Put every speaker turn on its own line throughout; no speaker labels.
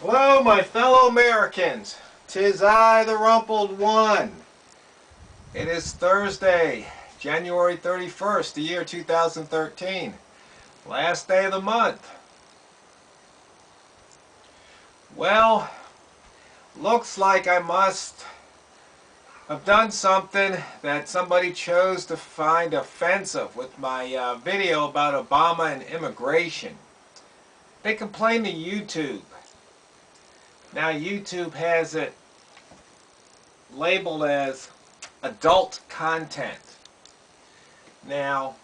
Hello, my fellow Americans. 'Tis I, the Rumpled One. It is Thursday, January 31st, the year 2013. Last day of the month. Well, looks like I must have done something that somebody chose to find offensive with my video about Obama and immigration. They complained to YouTube. Now YouTube has it labeled as adult content. Now,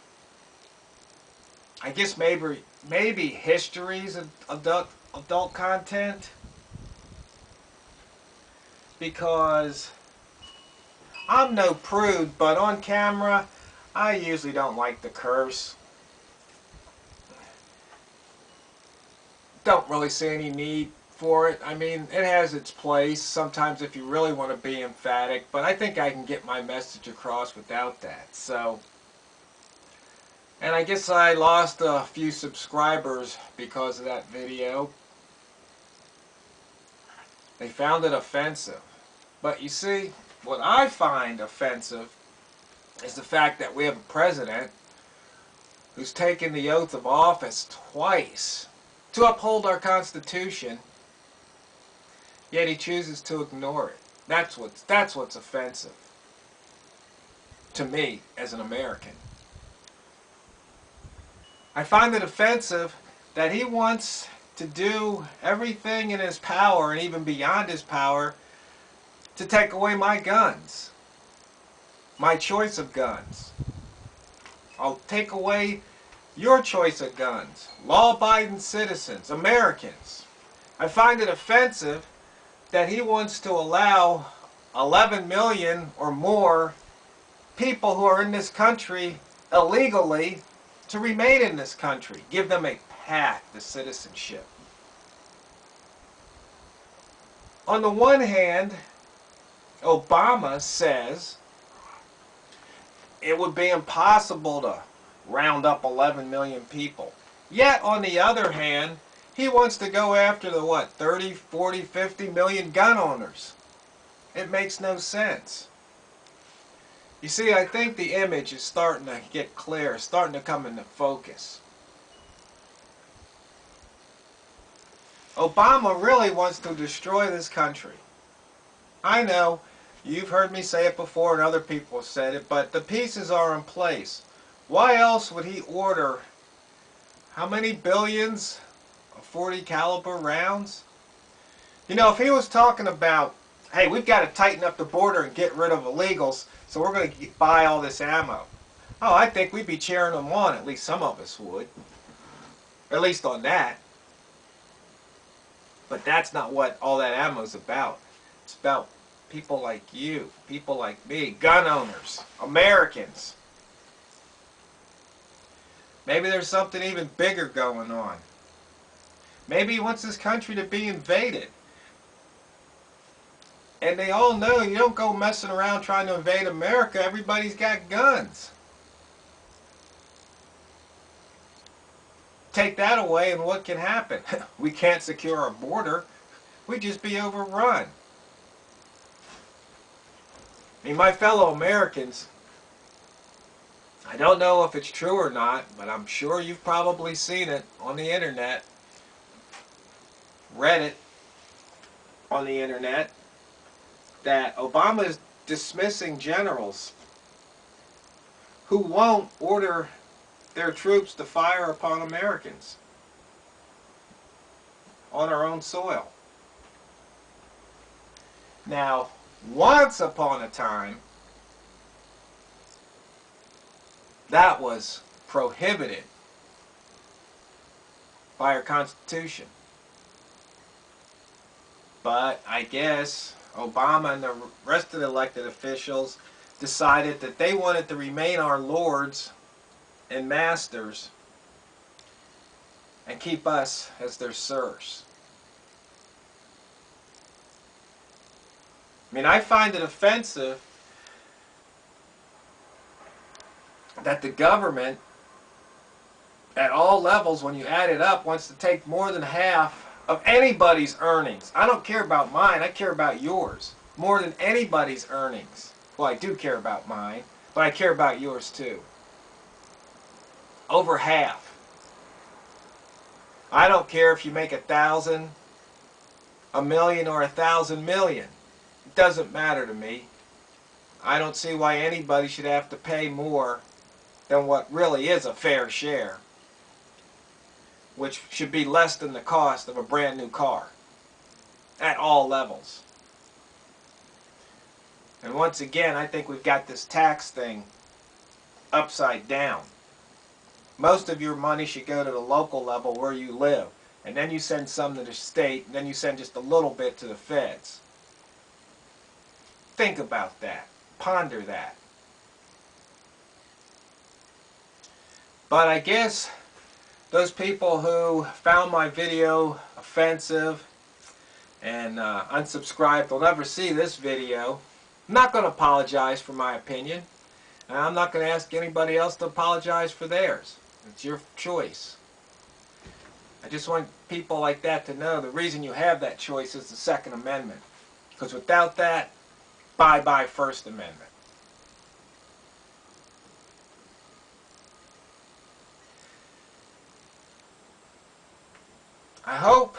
I guess maybe history's adult content, because I'm no prude, but on camera I usually don't like to curse. Don't really see any need for it. I mean, it has its place sometimes if you really want to be emphatic, but I think I can get my message across without that. So, and I guess I lost a few subscribers because of that video. They found it offensive. But you see, what I find offensive is the fact that we have a president who's taken the oath of office twice to uphold our Constitution, yet he chooses to ignore it. That's what's offensive to me as an American. I find it offensive that he wants to do everything in his power, and even beyond his power, to take away my guns, my choice of guns. I'll take away your choice of guns, law-abiding citizens, Americans. I find it offensive that he wants to allow 11 million or more people who are in this country illegally to remain in this country, give them a path to citizenship. On the one hand, Obama says it would be impossible to round up 11 million people. Yet, on the other hand, he wants to go after the, 30, 40, 50 million gun owners. It makes no sense. You see, I think the image is starting to get clear, starting to come into focus. Obama really wants to destroy this country. I know, you've heard me say it before and other people have said it, but the pieces are in place. Why else would he order how many billions of 40 caliber rounds? You know, if he was talking about, hey, we've got to tighten up the border and get rid of illegals, so we're going to buy all this ammo. Oh, I think we'd be cheering him on, at least some of us would. At least on that. But that's not what all that ammo's about. It's about people like you, people like me, gun owners, Americans. Maybe there's something even bigger going on. Maybe he wants this country to be invaded. And they all know you don't go messing around trying to invade America. Everybody's got guns. Take that away and what can happen? We can't secure our border. We'd just be overrun. I mean, my fellow Americans, I don't know if it's true or not, but I'm sure you've probably seen it on the internet, read it on the internet, that Obama is dismissing generals who won't order their troops to fire upon Americans on our own soil. Now, once upon a time, that was prohibited by our Constitution. But I guess Obama and the rest of the elected officials decided that they wanted to remain our lords and masters and keep us as their serfs. I mean, I find it offensive that the government, at all levels, when you add it up, wants to take more than half of anybody's earnings. I don't care about mine, I care about yours. More than anybody's earnings. Well, I do care about mine, but I care about yours too. Over half. I don't care if you make 1,000, a million, or 1,000 million. It doesn't matter to me. I don't see why anybody should have to pay more than what really is a fair share, which should be less than the cost of a brand new car at all levels. And once again, I think we've got this tax thing upside down. Most of your money should go to the local level where you live, and then you send some to the state, and then you send just a little bit to the feds. Think about that. Ponder that. But I guess those people who found my video offensive and unsubscribed will never see this video. I'm not going to apologize for my opinion, and I'm not going to ask anybody else to apologize for theirs. It's your choice. I just want people like that to know the reason you have that choice is the Second Amendment. Because without that, bye-bye First Amendment. I hope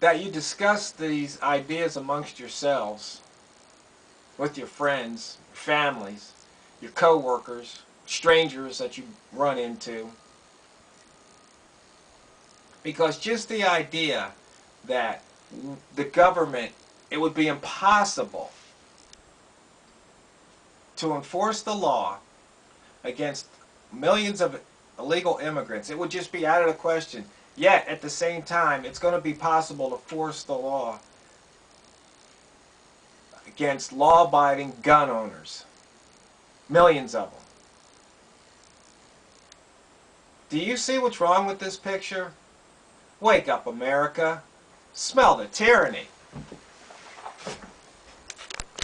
that you discuss these ideas amongst yourselves, with your friends, your families, your co-workers, strangers that you run into. Because just the idea that the government, it would be impossible to enforce the law against millions of illegal immigrants, it would just be out of the question. Yet, at the same time, it's going to be possible to force the law against law-abiding gun owners. Millions of them. Do you see what's wrong with this picture? Wake up, America. Smell the tyranny.